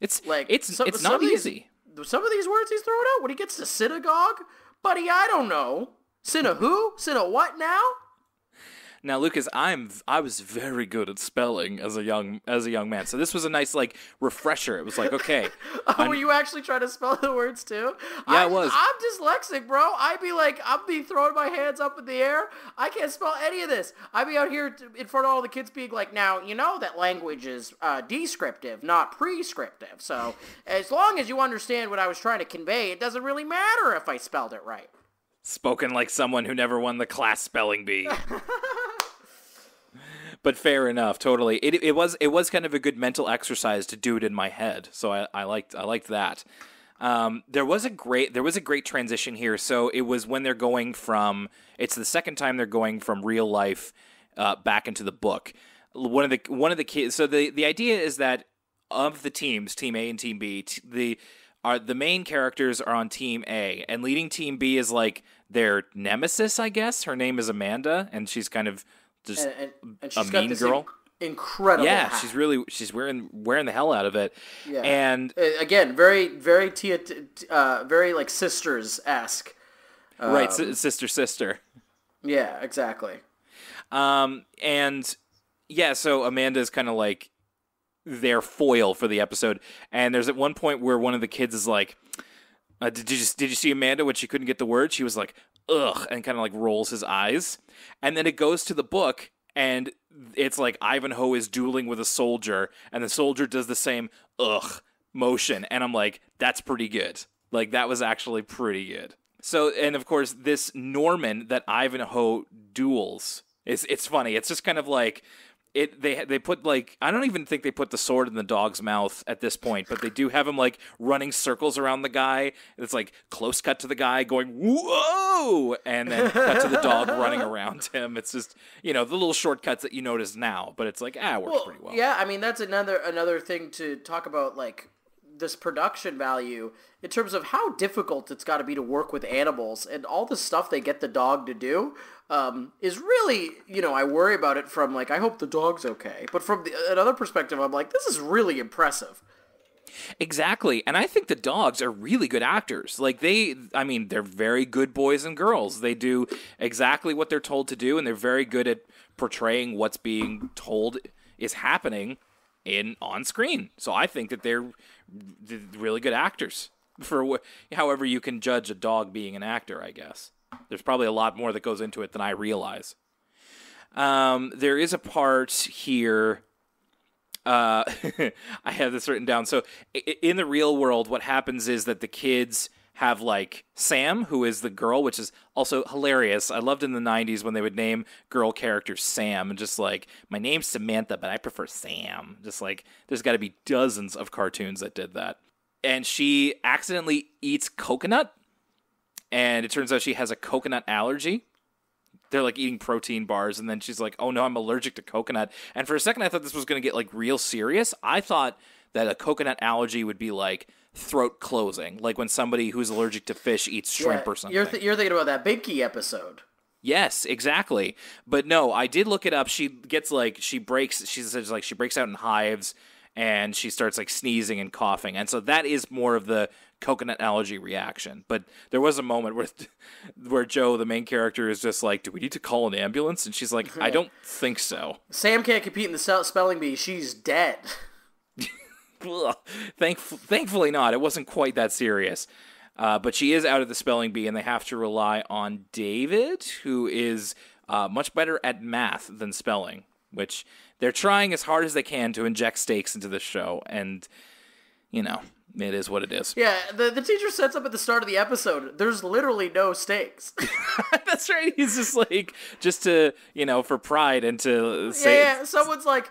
It's like it's not easy. Some of these words he's throwing out when he gets to synagogue, buddy, I don't know. Sinna who? Sinna what now? Now, Lucas, I was very good at spelling as a young man, so this was a nice refresher. It was like, okay. Were you actually trying to spell the words too? Yeah, I was. I'm dyslexic, bro. I'd be throwing my hands up in the air. I can't spell any of this. I'd be out here in front of all the kids being like, now, you know that language is descriptive, not prescriptive. So as long as you understand what I was trying to convey, it doesn't really matter if I spelled it right. Spoken like someone who never won the class spelling bee. But fair enough, totally. It was kind of a good mental exercise to do it in my head, so I liked that. There was a great transition here. So it was when they're going from, it's the second time they're going from real life back into the book. One of the kids. So the idea is that of the teams, Team A and Team B, the main characters are on Team A, and leading Team B is like their nemesis, I guess. Her name is Amanda, and she's kind of just and a mean girl. Incredible. Yeah, hat. she's wearing the hell out of it. Yeah. And again, very very like Sisters-esque. Right, sister. Yeah, exactly. And yeah, so Amanda's kind of like their foil for the episode. And there's at one point where one of the kids is like, did you see Amanda when she couldn't get the word? She was like, ugh, and kind of like rolls his eyes. And then it goes to the book, and it's like Ivanhoe is dueling with a soldier, and the soldier does the same ugh motion. And I'm like, that's pretty good. Like, that was actually pretty good. So, and of course, this Norman that Ivanhoe duels, it's funny. It's just kind of like, they put like, I don't even think they put the sword in the dog's mouth at this point, but they do have him like running circles around the guy. It's like close cut to the guy going whoa, and then cut to the dog running around him. It's just, the little shortcuts that you notice now, but it's like works pretty well. Yeah, I mean that's another thing to talk about, like this production value in terms of how difficult it's got to be to work with animals and all the stuff they get the dog to do. Is really, I worry about it from like, I hope the dog's okay. But from another perspective, I'm like, this is really impressive. Exactly. And I think the dogs are really good actors. Like they're very good boys and girls. They do exactly what they're told to do, and they're very good at portraying what's being told is happening on screen. So I think that they're really good actors for however you can judge a dog being an actor, I guess. There's probably a lot more that goes into it than I realize. There is a part here. I have this written down. So in the real world, what happens is that the kids have like Sam, who is the girl, which is also hilarious. I loved in the 90s when they would name girl characters Sam, and just like, my name's Samantha, but I prefer Sam. Just like, there's got to be dozens of cartoons that did that. And she accidentally eats coconut, and it turns out she has a coconut allergy. They're like eating protein bars, and then she's like, oh no, I'm allergic to coconut. And for a second I thought this was going to get like real serious. I thought that a coconut allergy would be like throat closing, like when somebody who's allergic to fish eats shrimp or something. You're thinking about that Binky episode. Yes, exactly. But no, I did look it up. She says she breaks out in hives, and she starts like sneezing and coughing. And so that is more of the coconut allergy reaction. But there was a moment where Joe, the main character, is just like, do we need to call an ambulance? And she's like, I don't think so. Sam can't compete in the spelling bee. She's dead. Thankfully not. It wasn't quite that serious. But she is out of the spelling bee, and they have to rely on David, who is much better at math than spelling, which they're trying as hard as they can to inject stakes into the show. And, it is what it is. Yeah, the teacher sets up at the start of the episode, there's literally no stakes. That's right. He's just like, just to, for pride and to say... Yeah, someone's like,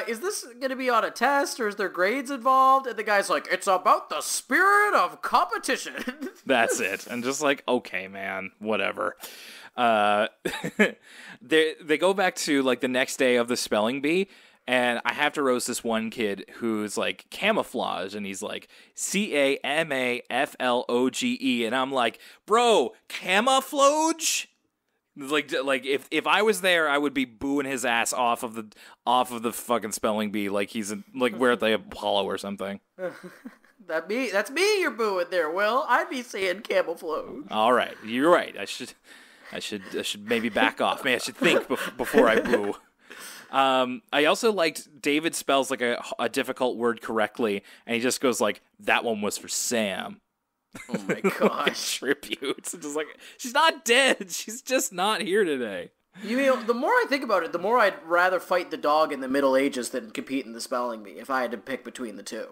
is this going to be on a test, or is there grades involved? And the guy's like, it's about the spirit of competition. That's it. And just like, okay, man, whatever. They go back to like the next day of the spelling bee, and I have to roast this one kid who's like camouflage, and he's like CAMAFLOGE, and I'm like, bro, camouflage? Like if I was there, I would be booing his ass off of the fucking spelling bee, like he's we're at the Apollo or something. That's me you're booing there, Will. I'd be saying camouflage. All right, you're right. I should maybe back off. Maybe I should think before I boo. I also liked David spells like a difficult word correctly, and he just goes like, that one was for Sam. Oh my gosh. Tributes. Just like, she's not dead. She's just not here today. The more I think about it, the more I'd rather fight the dog in the Middle Ages than compete in the spelling bee if I had to pick between the two.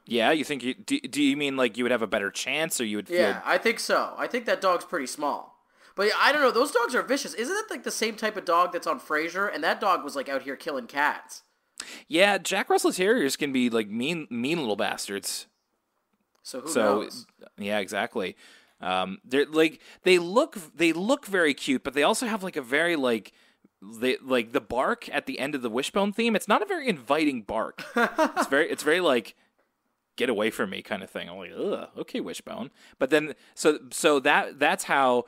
Yeah, you think do you mean like you would have a better chance, or you would feel... Yeah, I think so. I think that dog's pretty small. But I don't know, those dogs are vicious. Isn't it like the same type of dog that's on Frasier? And that dog was like out here killing cats. Yeah, Jack Russell Terriers can be like mean little bastards. So who knows? Yeah, exactly. They're like they look very cute, but they also have like a very like the bark at the end of the Wishbone theme. It's not a very inviting bark. It's very like, get away from me kind of thing. I'm like, ugh, okay, Wishbone. But then so that's how.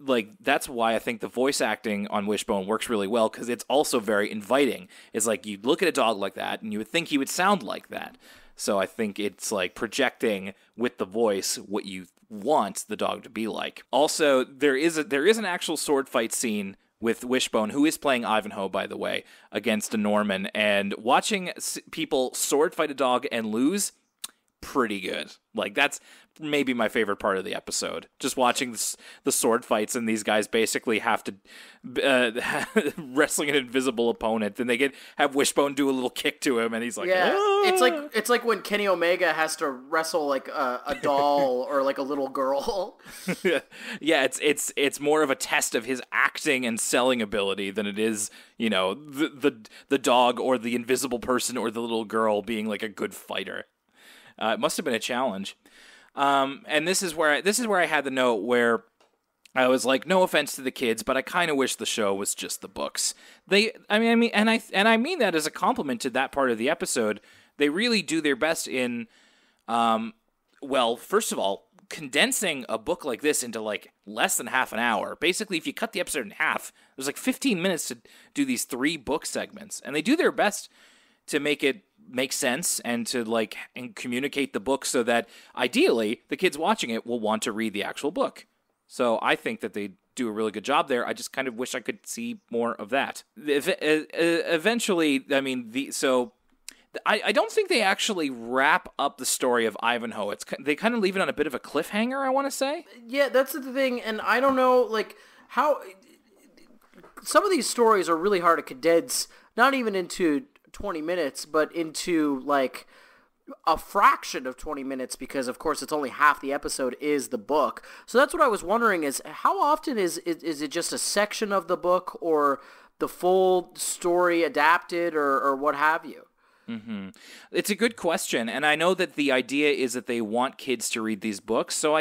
Like, that's why I think the voice acting on Wishbone works really well, because it's also very inviting. It's like, you look at a dog like that, and you would think he would sound like that. So I think it's like projecting with the voice what you want the dog to be like. Also, there is an actual sword fight scene with Wishbone, who is playing Ivanhoe, by the way, against a Norman, and watching people sword fight a dog and lose, pretty good. Like, that's maybe my favorite part of the episode. Just watching the sword fights, and these guys basically have to wrestling an invisible opponent. Then they have Wishbone do a little kick to him, and he's like, yeah, "Ah!" it's like when Kenny Omega has to wrestle like a doll or like a little girl. Yeah, it's more of a test of his acting and selling ability than it is, the dog or the invisible person or the little girl being like a good fighter. It must have been a challenge. And this is where I had the note where I was like, no offense to the kids, but I kind of wish the show was just the books. I mean that as a compliment to that part of the episode. They really do their best in, first of all, condensing a book like this into like less than half an hour. Basically, if you cut the episode in half, there's like 15 minutes to do these 3 book segments, and they do their best to make it make sense and to and communicate the book so that ideally the kids watching it will want to read the actual book. So I think that they do a really good job there. I just kind of wish I could see more of that. Eventually, I mean, I don't think they actually wrap up the story of Ivanhoe. They kind of leave it on a bit of a cliffhanger, I want to say. Yeah, that's the thing, and I don't know, how some of these stories are really hard to condense, not even into 20 minutes, but into a fraction of 20 minutes, because of course it's only half the episode is the book. So that's what I was wondering, is how often is it just a section of the book or the full story adapted or what have you? Mm-hmm. It's a good question, and I know that the idea is that they want kids to read these books, so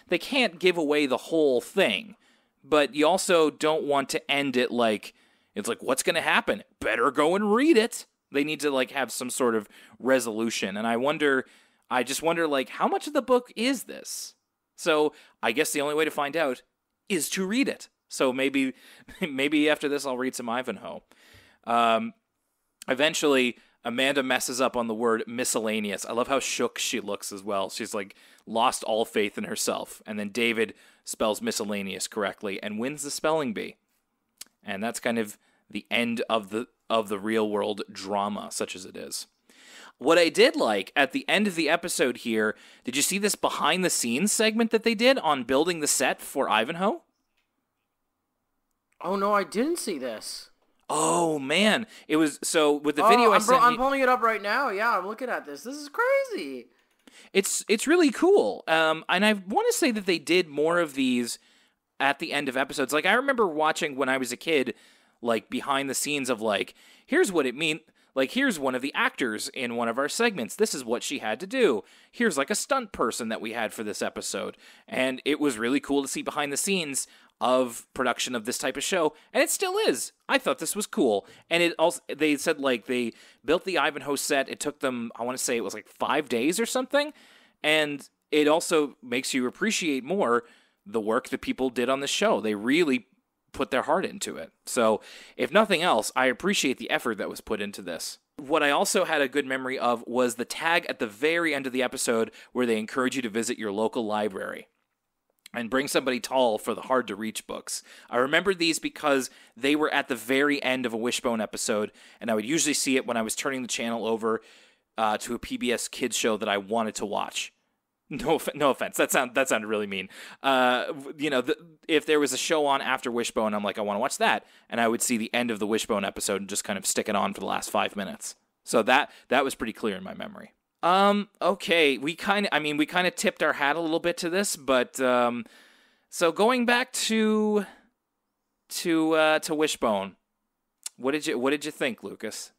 they can't give away the whole thing, but you also don't want to end it it's like, what's going to happen? Better go and read it. They need to have some sort of resolution. And I just wonder how much of the book is this? So I guess the only way to find out is to read it. So maybe after this I'll read some Ivanhoe. Eventually Amanda messes up on the word miscellaneous. I love how shook she looks as well. She's lost all faith in herself. And then David spells miscellaneous correctly and wins the spelling bee. And that's kind of the end of the real world drama, such as it is. What I did like at the end of the episode here, did you see this behind the scenes segment that they did on building the set for Ivanhoe? Oh no, I didn't see this. Oh man, it was with the video I'm pulling it up right now. Yeah, I'm looking at this. This is crazy. It's really cool. And I want to say that they did more of these at the end of episodes. I remember watching when I was a kid, behind the scenes of here's what it means. Here's one of the actors in one of our segments. This is what she had to do. Here's a stunt person that we had for this episode. And it was really cool to see behind the scenes of production of this type of show. And it still is. I thought this was cool. And it also, they said they built the Ivanhoe set. It took them, I want to say it was 5 days or something. And it also makes you appreciate more the work that people did on the show. They really put their heart into it. So, if nothing else, I appreciate the effort that was put into this. What I also had a good memory of was the tag at the very end of the episode where they encourage you to visit your local library and bring somebody tall for the hard-to-reach books. I remember these because they were at the very end of a Wishbone episode, and I would usually see it when I was turning the channel over to a PBS kids show that I wanted to watch. No offense. That sounded really mean. If there was a show on after Wishbone, I'm like, I want to watch that, and I would see the end of the Wishbone episode and just kind of stick it on for the last 5 minutes. So that was pretty clear in my memory. Okay, we kind of tipped our hat a little bit to this, but so going back to Wishbone, what did you think, Lucas?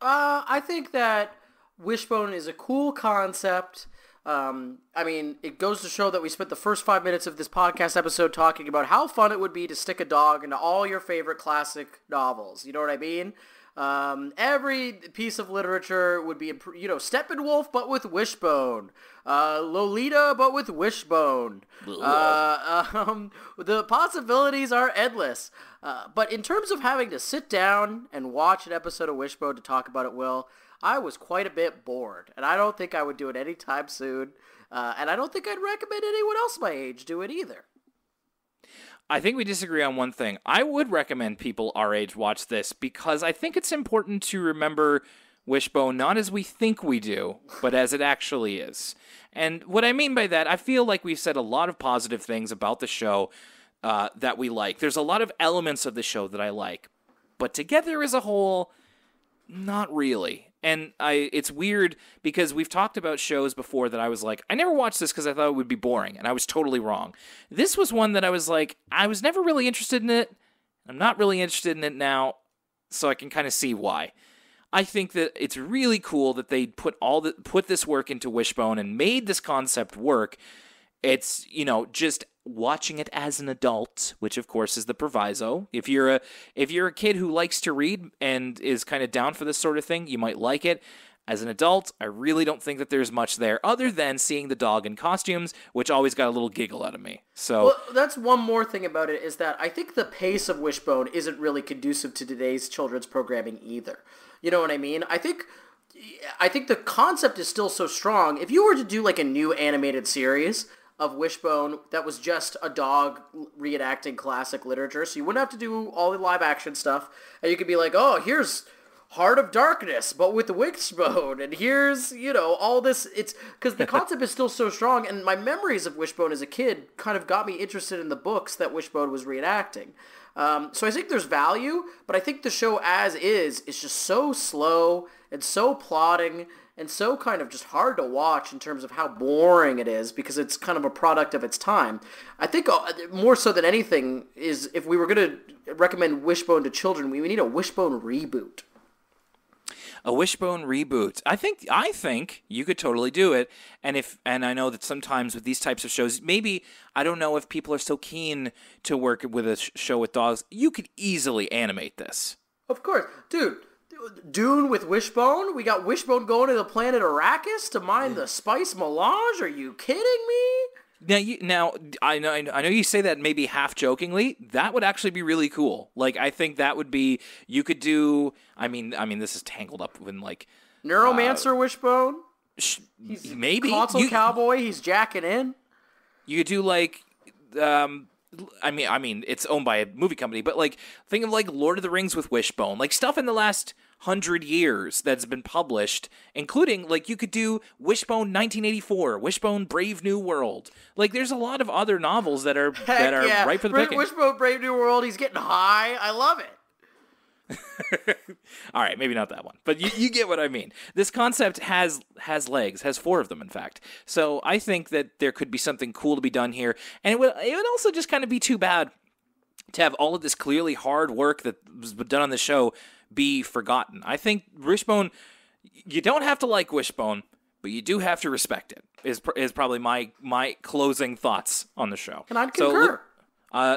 I think that Wishbone is a cool concept. It goes to show that we spent the first 5 minutes of this podcast episode talking about how fun it would be to stick a dog into all your favorite classic novels. You know what I mean? Every piece of literature would be, Steppenwolf, but with Wishbone. Lolita, but with Wishbone. The possibilities are endless. But in terms of having to sit down and watch an episode of Wishbone to talk about it, Will, I was quite a bit bored, and I don't think I would do it anytime soon, and I don't think I'd recommend anyone else my age do it either. I think we disagree on one thing. I would recommend people our age watch this because I think it's important to remember Wishbone not as we think we do, but as it actually is. And what I mean by that, I feel like we've said a lot of positive things about the show that we like. There's a lot of elements of the show that I like, but together as a whole, not really. And it's weird because we've talked about shows before that I was like, I never watched this because I thought it would be boring, and I was totally wrong. This was one that I was like, I was never really interested in it. I'm not really interested in it now, so I can kind of see why. I think that it's really cool that they put this work into Wishbone and made this concept work. It's, just watching it as an adult, which of course is the proviso. If you're a kid who likes to read and is kind of down for this sort of thing, you might like it. As an adult, I really don't think that there's much there other than seeing the dog in costumes, which always got a little giggle out of me. So well, that's one more thing about it is that I think the pace of Wishbone isn't really conducive to today's children's programming either. You know what I mean? I think the concept is still so strong. If you were to do like a new animated series of Wishbone that was just a dog reenacting classic literature, so you wouldn't have to do all the live action stuff, and you could be like, oh, here's Heart of Darkness, but with the Wishbone, and here's, all this. It's because the concept is still so strong, and my memories of Wishbone as a kid kind of got me interested in the books that Wishbone was reenacting. So I think there's value, but I think the show as is just so slow and so plodding and so kind of just hard to watch in terms of how boring it is because it's kind of a product of its time. I think more so than anything is if we were going to recommend Wishbone to children, we need a Wishbone reboot. A Wishbone reboot. I think you could totally do it. And I know that sometimes with these types of shows, maybe, I don't know if people are so keen to work with a show with dogs, you could easily animate this. Of course. Dude, Dune with Wishbone? We got Wishbone going to the planet Arrakis to mine the spice melange? Are you kidding me? Now, I know you say that maybe half jokingly. That would actually be really cool. Like, I think that would be. You could do. I mean, this is tangled up in like Neuromancer Wishbone. He's maybe console cowboy. He's jacking in. You could do like. I mean, it's owned by a movie company, but like, think of like Lord of the Rings with Wishbone, like stuff in the last 100 years that's been published, including like you could do Wishbone 1984, Wishbone Brave New World. Like, there's a lot of other novels that are right for the picking. Wishbone Brave New World. He's getting high. I love it. All right, maybe not that one, but you get what I mean. This concept has legs, has 4 of them, in fact. So I think that there could be something cool to be done here, and it would also just kind of be too bad to have all of this clearly hard work that was done on the show be forgotten. I think Wishbone, you don't have to like Wishbone, but you do have to respect it. Is probably my closing thoughts on the show. And I'd concur.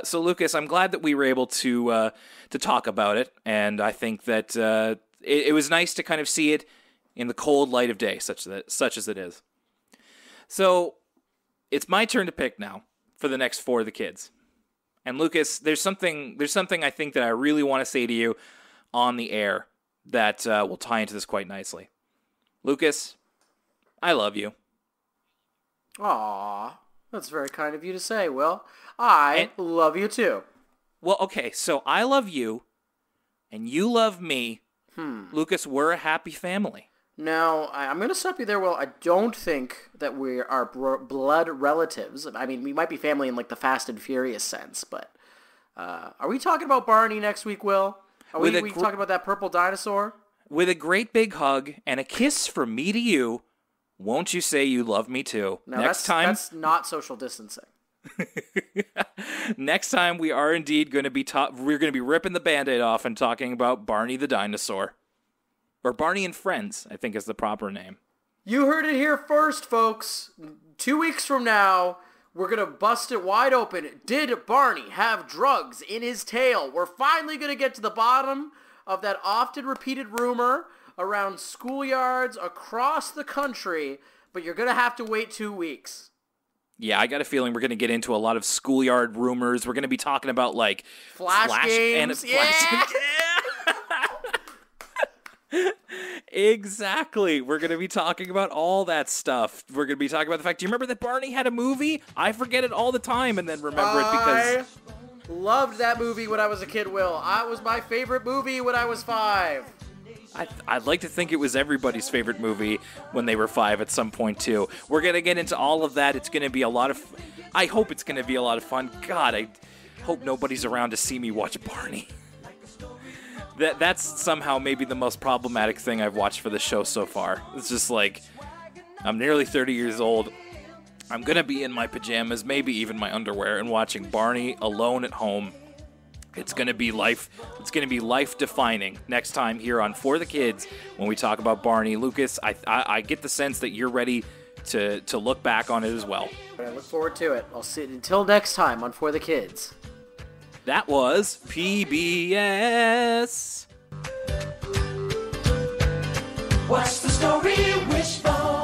So Lucas, I'm glad that we were able to talk about it, and I think that it was nice to kind of see it in the cold light of day, such as it is. So it's my turn to pick now for the next 4 of the kids. And Lucas, there's something I think that I really want to say to you on the air that will tie into this quite nicely. Lucas, I love you. Aw, that's very kind of you to say, Will. I love you too. Well, okay, so I love you, and you love me. Lucas, we're a happy family. No, I'm going to stop you there, Will. I don't think that we are blood relatives. I mean, we might be family in like the Fast and Furious sense, but are we talking about Barney next week, Will? Are we talking about that purple dinosaur? With a great big hug and a kiss from me to you, won't you say you love me too? No, that's not social distancing. Next time we are indeed going to be we're going to be ripping the Band-Aid off and talking about Barney the dinosaur. Or Barney and Friends, I think is the proper name. You heard it here first, folks. 2 weeks from now, we're going to bust it wide open. Did Barney have drugs in his tail? We're finally going to get to the bottom of that often repeated rumor around schoolyards across the country, but you're going to have to wait 2 weeks. Yeah, I got a feeling we're going to get into a lot of schoolyard rumors. We're going to be talking about, like, Flash games. Exactly. We're going to be talking about all that stuff. We're going to be talking about the fact, do you remember that Barney had a movie? I forget it all the time and then remember it because... Loved that movie when I was a kid, Will. It was my favorite movie when I was 5. I'd like to think it was everybody's favorite movie when they were 5 at some point, too. We're going to get into all of that. It's going to be a lot of... I hope it's going to be a lot of fun. God, I hope nobody's around to see me watch Barney. That's somehow maybe the most problematic thing I've watched for the show so far. It's just like, I'm nearly 30 years old. I'm going to be in my pajamas, maybe even my underwear, and watching Barney alone at home. It's going to be life. It's going to be life-defining next time here on For the Kids when we talk about Barney. Lucas, I get the sense that you're ready to look back on it as well. I look forward to it. I'll see it until next time on For the Kids. That was PBS. What's the story, Wishbone?